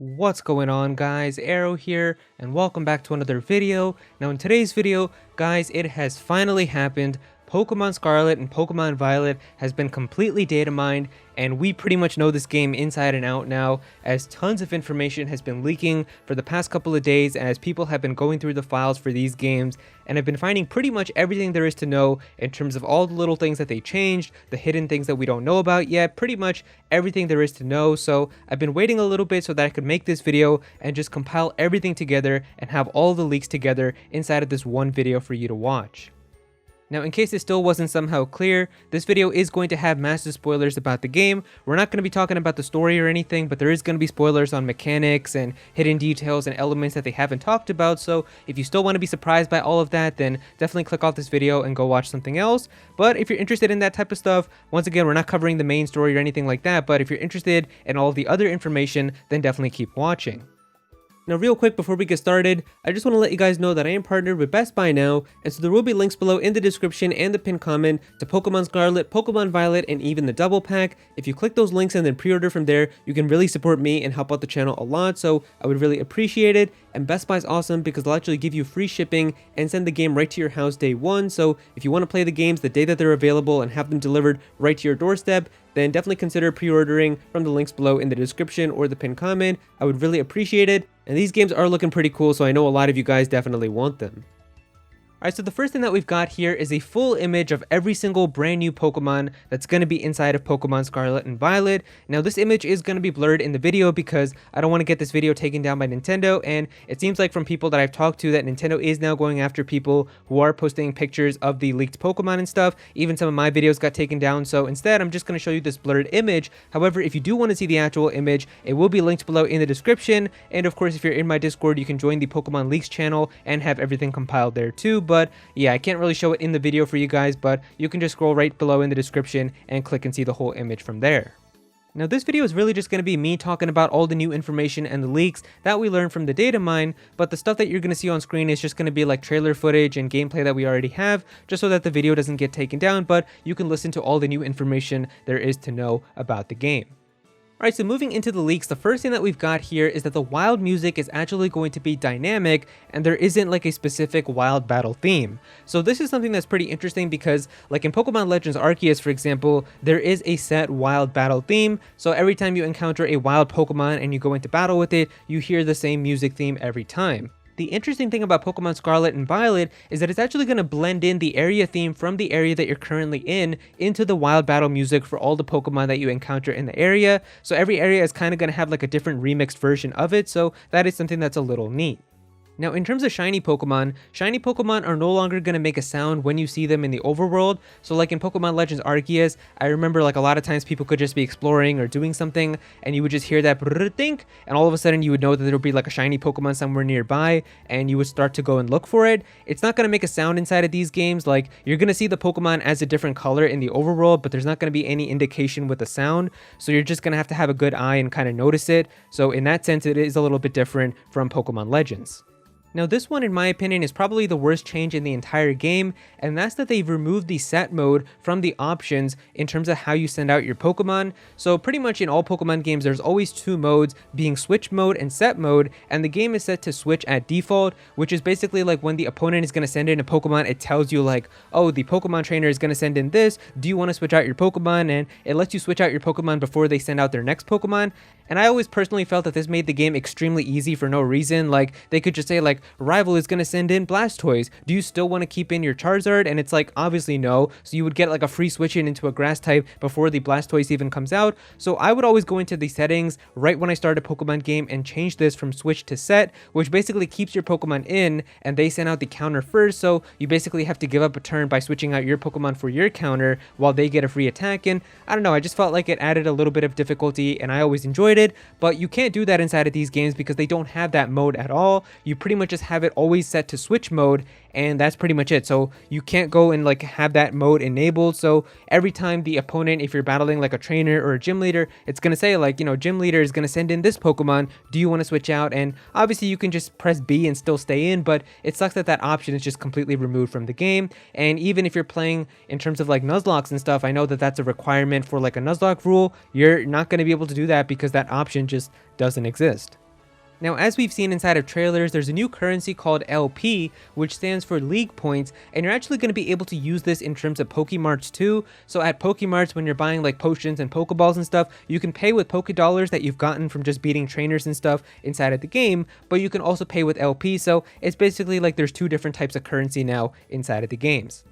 What's going on, guys? Aero here, and welcome back to another video. Now in today's video, guys, it has finally happened. Pokemon Scarlet and Pokemon Violet has been completely data mined, and we pretty much know this game inside and out now, as tons of information has been leaking for the past couple of days as people have been going through the files for these games and have been finding pretty much everything there is to know in terms of all the little things that they changed, the hidden things that we don't know about yet, pretty much everything there is to know. So I've been waiting a little bit so that I could make this video and just compile everything together and have all the leaks together inside of this one video for you to watch. Now, in case it still wasn't somehow clear, this video is going to have massive spoilers about the game. We're not going to be talking about the story or anything, but there is going to be spoilers on mechanics and hidden details and elements that they haven't talked about. So if you still want to be surprised by all of that, then definitely click off this video and go watch something else. But if you're interested in that type of stuff, once again, we're not covering the main story or anything like that. But if you're interested in all of the other information, then definitely keep watching. Now, real quick before we get started, I just want to let you guys know that I am partnered with Best Buy now, and so there will be links below in the description and the pinned comment to Pokemon Scarlet, Pokemon Violet, and even the double pack. If you click those links and then pre-order from there, you can really support me and help out the channel a lot, so I would really appreciate it. And Best Buy is awesome because they'll actually give you free shipping and send the game right to your house day one. So if you want to play the games the day that they're available and have them delivered right to your doorstep, then definitely consider pre-ordering from the links below in the description or the pinned comment. I would really appreciate it. And these games are looking pretty cool, so I know a lot of you guys definitely want them. Alright, so the first thing that we've got here is a full image of every single brand new Pokemon that's going to be inside of Pokemon Scarlet and Violet. Now, this image is going to be blurred in the video because I don't want to get this video taken down by Nintendo, and it seems like from people that I've talked to that Nintendo is now going after people who are posting pictures of the leaked Pokemon and stuff. Even some of my videos got taken down, so instead I'm just going to show you this blurred image. However, if you do want to see the actual image, it will be linked below in the description, and of course if you're in my Discord, you can join the Pokemon Leaks channel and have everything compiled there too. But yeah, I can't really show it in the video for you guys, but you can just scroll right below in the description and click and see the whole image from there. Now, this video is really just going to be me talking about all the new information and the leaks that we learned from the data mine, but the stuff that you're going to see on screen is just going to be like trailer footage and gameplay that we already have, just so that the video doesn't get taken down, but you can listen to all the new information there is to know about the game. Alright, so moving into the leaks, the first thing that we've got here is that the wild music is actually going to be dynamic, and there isn't like a specific wild battle theme. So this is something that's pretty interesting because, like in Pokemon Legends Arceus, for example, there is a set wild battle theme. So every time you encounter a wild Pokemon and you go into battle with it, you hear the same music theme every time. The interesting thing about Pokemon Scarlet and Violet is that it's actually going to blend in the area theme from the area that you're currently in into the wild battle music for all the Pokemon that you encounter in the area. So every area is kind of going to have like a different remixed version of it, so that is something that's a little neat. Now, in terms of shiny Pokemon are no longer going to make a sound when you see them in the overworld. So like in Pokemon Legends Arceus, I remember like a lot of times people could just be exploring or doing something and you would just hear that brrrr-tink, and all of a sudden you would know that there would be like a shiny Pokemon somewhere nearby and you would start to go and look for it. It's not going to make a sound inside of these games. Like, you're going to see the Pokemon as a different color in the overworld, but there's not going to be any indication with the sound. So you're just going to have a good eye and kind of notice it. So in that sense, it is a little bit different from Pokemon Legends. Now, this one, in my opinion, is probably the worst change in the entire game, and that's that they've removed the set mode from the options in terms of how you send out your Pokemon. So pretty much in all Pokemon games, there's always two modes, being switch mode and set mode, and the game is set to switch at default, which is basically like when the opponent is going to send in a Pokemon, it tells you like, oh, the Pokemon trainer is going to send in this, do you want to switch out your Pokemon? And it lets you switch out your Pokemon before they send out their next Pokemon. And I always personally felt that this made the game extremely easy for no reason. Like, they could just say like, rival is going to send in Blastoise, do you still want to keep in your Charizard? And it's like, obviously no. So you would get like a free switch in into a grass type before the Blastoise even comes out. So I would always go into the settings right when I start a Pokemon game and change this from switch to set, which basically keeps your Pokemon in and they send out the counter first. So you basically have to give up a turn by switching out your Pokemon for your counter while they get a free attack. And I don't know, I just felt like it added a little bit of difficulty and I always enjoyed it, but you can't do that inside of these games because they don't have that mode at all. You pretty much just have it always set to switch mode, and that's pretty much it. So you can't go and like have that mode enabled. So every time the opponent, if you're battling like a trainer or a gym leader, it's going to say like, you know, gym leader is going to send in this Pokemon, do you want to switch out? And obviously you can just press B and still stay in, but it sucks that that option is just completely removed from the game. And even if you're playing in terms of like Nuzlocks and stuff, I know that that's a requirement for like a Nuzlocke rule. You're not going to be able to do that because that option just doesn't exist. Now, as we've seen inside of trailers, there's a new currency called LP, which stands for League Points, and you're actually going to be able to use this in terms of Pokemarts too. So at Pokemarts, when you're buying like potions and Pokeballs and stuff, you can pay with Poke Dollars that you've gotten from just beating trainers and stuff inside of the game, but you can also pay with LP, so it's basically like there's two different types of currency now inside of the games.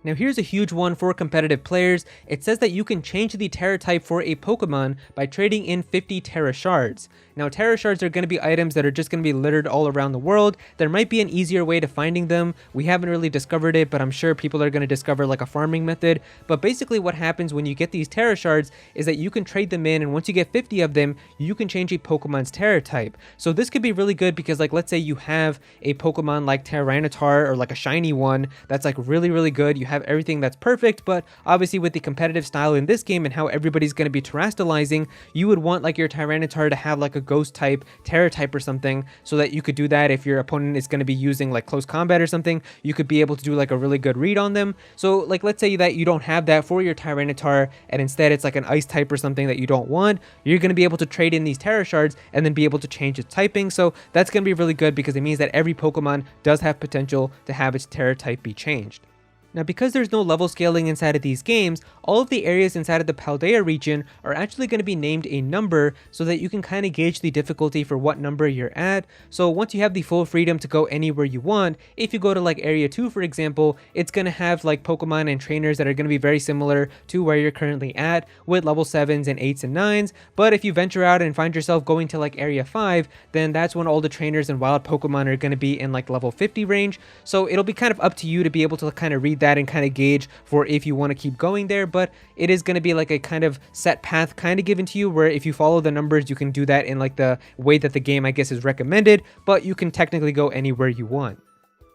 Now here's a huge one for competitive players. It says that you can change the Tera type for a Pokemon by trading in 50 Tera shards. Now Tera shards are going to be items that are just going to be littered all around the world. There might be an easier way to finding them. We haven't really discovered it, but I'm sure people are going to discover like a farming method. But basically what happens when you get these Tera shards is that you can trade them in, and once you get 50 of them, you can change a Pokemon's Tera type. So this could be really good because like let's say you have a Pokemon like Tyranitar or like a shiny one that's like really good. You have everything that's perfect, but obviously with the competitive style in this game and how everybody's going to be terastallizing, you would want like your Tyranitar to have like a ghost type, Tera type or something, so that you could do that if your opponent is going to be using like close combat or something. You could be able to do like a really good read on them. So like let's say that you don't have that for your Tyranitar and instead it's like an ice type or something that you don't want, you're going to be able to trade in these Tera shards and then be able to change its typing. So that's going to be really good because it means that every Pokemon does have potential to have its Tera type be changed. Now, because there's no level scaling inside of these games, all of the areas inside of the Paldea region are actually going to be named a number so that you can kind of gauge the difficulty for what number you're at. So once you have the full freedom to go anywhere you want, if you go to like Area 2, for example, it's going to have like Pokemon and trainers that are going to be very similar to where you're currently at with level 7s and 8s and 9s. But if you venture out and find yourself going to like Area 5, then that's when all the trainers and wild Pokemon are going to be in like level 50 range. So it'll be kind of up to you to be able to kind of read that and kind of gauge for if you want to keep going there, but it is going to be like a kind of set path kind of given to you where if you follow the numbers you can do that in like the way that the game I guess is recommended, but you can technically go anywhere you want.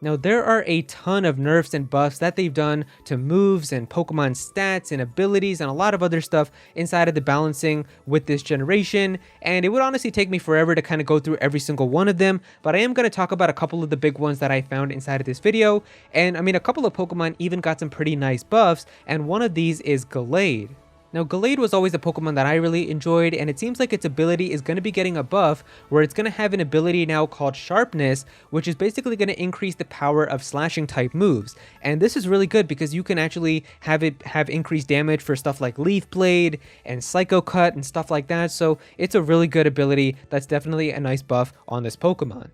Now, there are a ton of nerfs and buffs that they've done to moves and Pokemon stats and abilities and a lot of other stuff inside of the balancing with this generation, and it would honestly take me forever to kind of go through every single one of them, but I am going to talk about a couple of the big ones that I found inside of this video. And I mean, a couple of Pokemon even got some pretty nice buffs, and one of these is Gallade. Now, Gallade was always a Pokemon that I really enjoyed, and it seems like its ability is going to be getting a buff where it's going to have an ability now called Sharpness, which is basically going to increase the power of slashing type moves. And this is really good because you can actually have it have increased damage for stuff like Leaf Blade and Psycho Cut and stuff like that. So it's a really good ability that's definitely a nice buff on this Pokemon.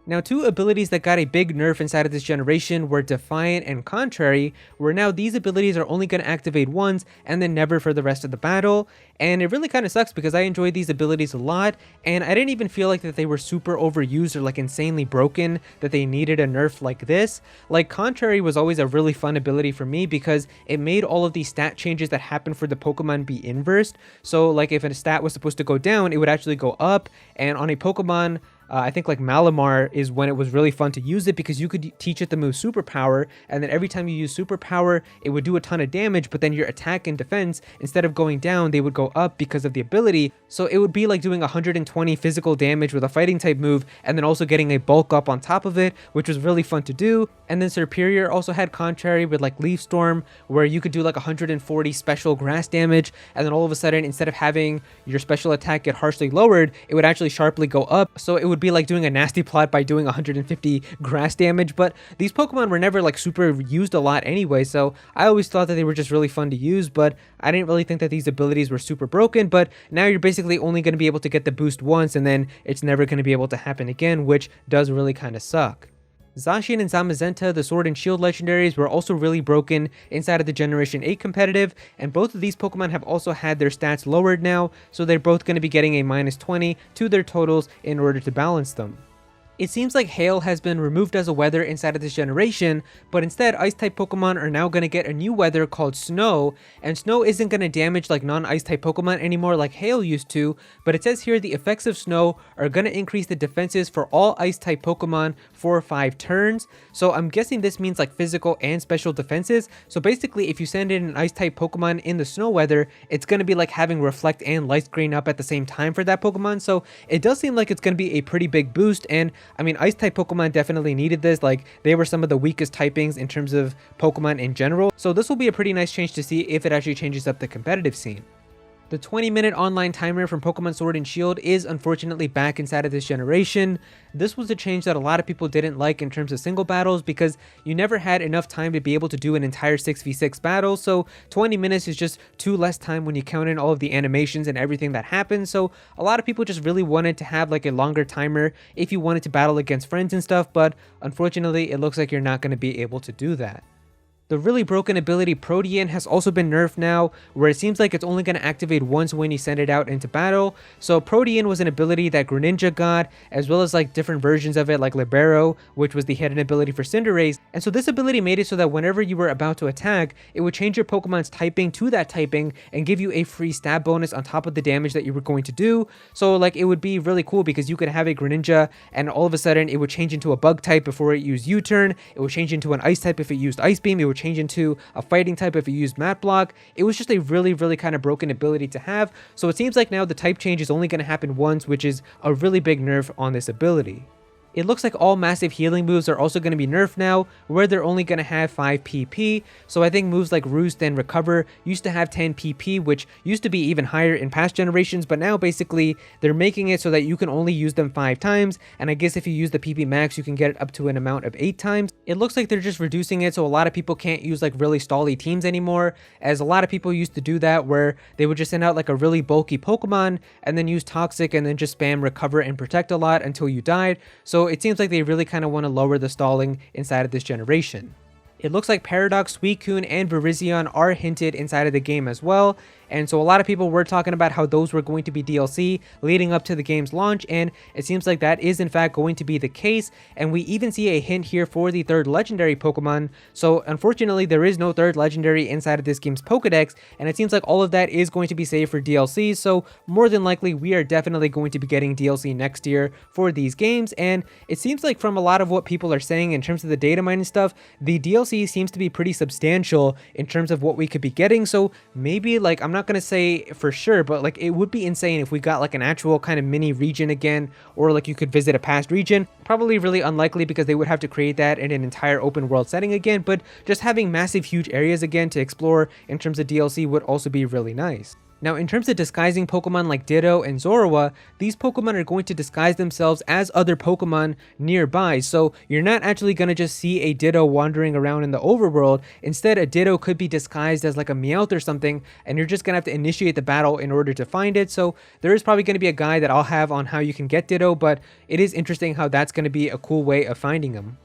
Now, two abilities that got a big nerf inside of this generation were Defiant and Contrary, where now these abilities are only going to activate once and then never for the rest of the battle. And it really kind of sucks because I enjoyed these abilities a lot, and I didn't even feel like that they were super overused or like insanely broken, that they needed a nerf like this. Like, Contrary was always a really fun ability for me because it made all of these stat changes that happen for the Pokemon be inversed. So like if a stat was supposed to go down, it would actually go up, and on a Pokemon I think like Malamar is when it was really fun to use it because you could teach it the move Superpower, and then every time you use Superpower, it would do a ton of damage, but then your attack and defense, instead of going down, they would go up because of the ability. So it would be like doing 120 physical damage with a fighting type move, and then also getting a bulk up on top of it, which was really fun to do. And then Superior also had Contrary with like Leaf Storm, where you could do like 140 special grass damage, and then all of a sudden, instead of having your special attack get harshly lowered, it would actually sharply go up. So it would be like doing a nasty plot by doing 150 grass damage. But these Pokemon were never like super used a lot anyway, so I always thought that they were just really fun to use, but I didn't really think that these abilities were super broken. But now you're basically only going to be able to get the boost once, and then it's never going to be able to happen again, which does really kind of suck. Zacian and Zamazenta, the Sword and Shield legendaries, were also really broken inside of the Generation 8 competitive, and both of these Pokemon have also had their stats lowered now, so they're both going to be getting a -20 to their totals in order to balance them. It seems like Hail has been removed as a weather inside of this generation, but instead Ice-type Pokemon are now going to get a new weather called Snow, and Snow isn't going to damage like non-Ice-type Pokemon anymore like Hail used to, but it says here the effects of Snow are going to increase the defenses for all Ice-type Pokemon for 5 turns, so I'm guessing this means like physical and special defenses. So basically, if you send in an Ice-type Pokemon in the Snow weather, it's going to be like having Reflect and Light Screen up at the same time for that Pokemon, so it does seem like it's going to be a pretty big boost. And I mean, Ice-type Pokemon definitely needed this. Like, they were some of the weakest typings in terms of Pokemon in general. So this will be a pretty nice change to see if it actually changes up the competitive scene. The 20-minute online timer from Pokemon Sword and Shield is unfortunately back inside of this generation. This was a change that a lot of people didn't like in terms of single battles because you never had enough time to be able to do an entire 6v6 battle, so 20 minutes is just too less time when you count in all of the animations and everything that happens. So a lot of people just really wanted to have like a longer timer if you wanted to battle against friends and stuff, but unfortunately it looks like you're not going to be able to do that. The really broken ability Protean has also been nerfed now, where it seems like it's only going to activate once when you send it out into battle. So Protean was an ability that Greninja got, as well as like different versions of it like Libero, which was the hidden ability for Cinderace. And so this ability made it so that whenever you were about to attack, it would change your Pokemon's typing to that typing and give you a free stab bonus on top of the damage that you were going to do. So like it would be really cool because you could have a Greninja and all of a sudden it would change into a bug type before it used U-turn. It would change into an ice type if it used Ice Beam. It would change into a fighting type if you use Mat Block. It was just a really kind of broken ability to have. So it seems like now the type change is only going to happen once, which is a really big nerf on this ability. It looks like all massive healing moves are also going to be nerfed now, where they're only going to have 5 PP. So I think moves like Roost and Recover used to have 10 PP, which used to be even higher in past generations, but now basically they're making it so that you can only use them 5 times, and I guess if you use the PP max, you can get it up to an amount of 8 times. It looks like they're just reducing it so a lot of people can't use like really stally teams anymore, as a lot of people used to do that where they would just send out like a really bulky Pokemon and then use Toxic and then just spam Recover and Protect a lot until you died. So it seems like they really kind of want to lower the stalling inside of this generation. It looks like Paradox, Suicune, and Virizion are hinted inside of the game as well, and so a lot of people were talking about how those were going to be DLC leading up to the game's launch, and it seems like that is in fact going to be the case, and we even see a hint here for the third legendary Pokemon. So unfortunately there is no third legendary inside of this game's Pokedex, and it seems like all of that is going to be saved for DLC, so more than likely we are definitely going to be getting DLC next year for these games. And it seems like from a lot of what people are saying in terms of the data mining stuff, the DLC seems to be pretty substantial in terms of what we could be getting. So maybe, like, I'm not gonna say for sure, but like it would be insane if we got like an actual kind of mini region again, or like you could visit a past region. Probably really unlikely because they would have to create that in an entire open world setting again, but just having massive huge areas again to explore in terms of DLC would also be really nice. Now, in terms of disguising Pokemon like Ditto and Zorua, these Pokemon are going to disguise themselves as other Pokemon nearby, so you're not actually going to just see a Ditto wandering around in the overworld. Instead, a Ditto could be disguised as like a Meowth or something, and you're just going to have to initiate the battle in order to find it. So there is probably going to be a guide that I'll have on how you can get Ditto, but it is interesting how that's going to be a cool way of finding them.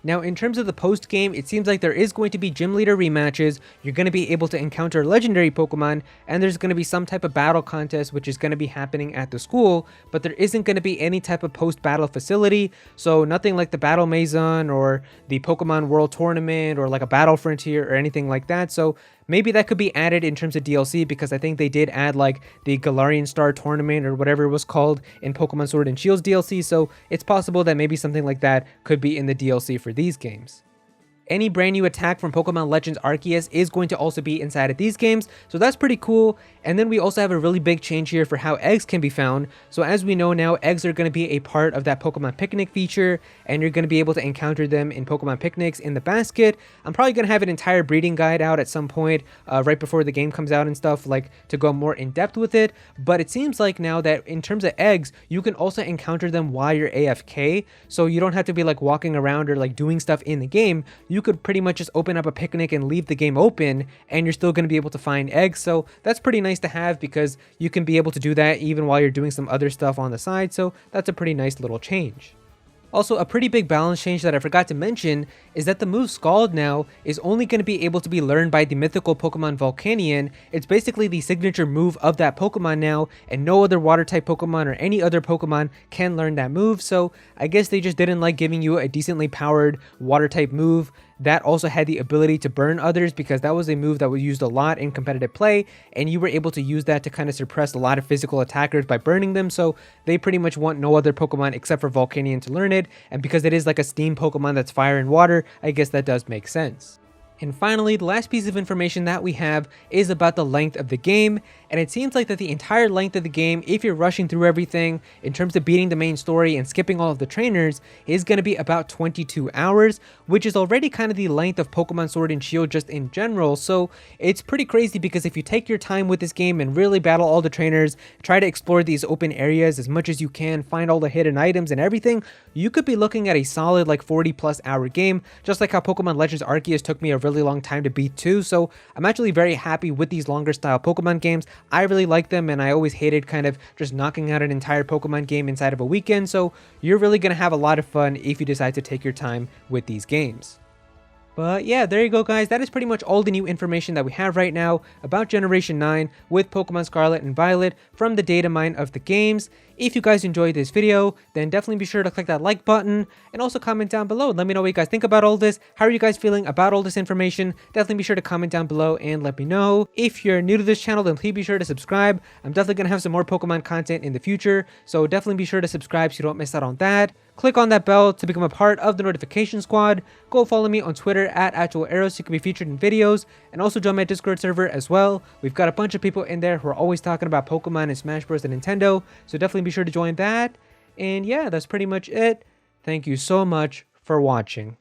Now, in terms of the post game, it seems like there is going to be gym leader rematches. You're going to be able to encounter legendary Pokemon, and there's going to be some type of battle contest which is going to be happening at the school, but there isn't going to be any type of post battle facility. So nothing like the Battle Maison or the Pokemon World Tournament or like a Battle Frontier or anything like that. So maybe that could be added in terms of DLC, because I think they did add like the Galarian Star Tournament or whatever it was called in Pokemon Sword and Shield's DLC, so it's possible that maybe something like that could be in the DLC for these games. Any brand new attack from Pokemon Legends Arceus is going to also be inside of these games, so that's pretty cool. And then we also have a really big change here for how eggs can be found. So as we know now, eggs are going to be a part of that Pokemon Picnic feature, and you're going to be able to encounter them in Pokemon Picnics in the basket. I'm probably going to have an entire breeding guide out at some point right before the game comes out and stuff, like to go more in depth with it. But it seems like now that in terms of eggs, you can also encounter them while you're AFK, so you don't have to be like walking around or like doing stuff in the game. You could pretty much just open up a picnic and leave the game open, and you're still going to be able to find eggs. So that's pretty nice to have, because you can be able to do that even while you're doing some other stuff on the side. So that's a pretty nice little change. Also, a pretty big balance change that I forgot to mention is that the move Scald now is only going to be able to be learned by the mythical Pokemon Volcanion. It's basically the signature move of that Pokemon now, and no other water type Pokemon or any other Pokemon can learn that move. So I guess they just didn't like giving you a decently powered water type move that also had the ability to burn others, because that was a move that was used a lot in competitive play, and you were able to use that to kind of suppress a lot of physical attackers by burning them. So they pretty much want no other Pokemon except for Volcanion to learn it, and because it is like a steam Pokemon that's fire and water, I guess that does make sense. And finally, the last piece of information that we have is about the length of the game, and it seems like that the entire length of the game, if you're rushing through everything in terms of beating the main story and skipping all of the trainers, is going to be about 22 hours, which is already kind of the length of Pokemon Sword and Shield just in general. So it's pretty crazy because if you take your time with this game and really battle all the trainers, try to explore these open areas as much as you can, find all the hidden items and everything, you could be looking at a solid like 40+ hour game, just like how Pokemon Legends Arceus took me a really long time to beat too. So I'm actually very happy with these longer style Pokemon games. I really like them, and I always hated kind of just knocking out an entire Pokemon game inside of a weekend. So you're really going to have a lot of fun if you decide to take your time with these games. But yeah, there you go guys, that is pretty much all the new information that we have right now about Generation 9 with Pokemon Scarlet and Violet from the data mine of the games. If you guys enjoyed this video, then definitely be sure to click that like button and also comment down below and let me know what you guys think about all this. How are you guys feeling about all this information? Definitely be sure to comment down below and let me know. If you're new to this channel, then please be sure to subscribe. I'm definitely going to have some more Pokemon content in the future, so definitely be sure to subscribe so you don't miss out on that. Click on that bell to become a part of the notification squad. Go follow me on Twitter at @Aero so you can be featured in videos, and also join my Discord server as well. We've got a bunch of people in there who are always talking about Pokemon and Smash Bros. And Nintendo, so definitely be sure to join that. And yeah, that's pretty much it. Thank you so much for watching.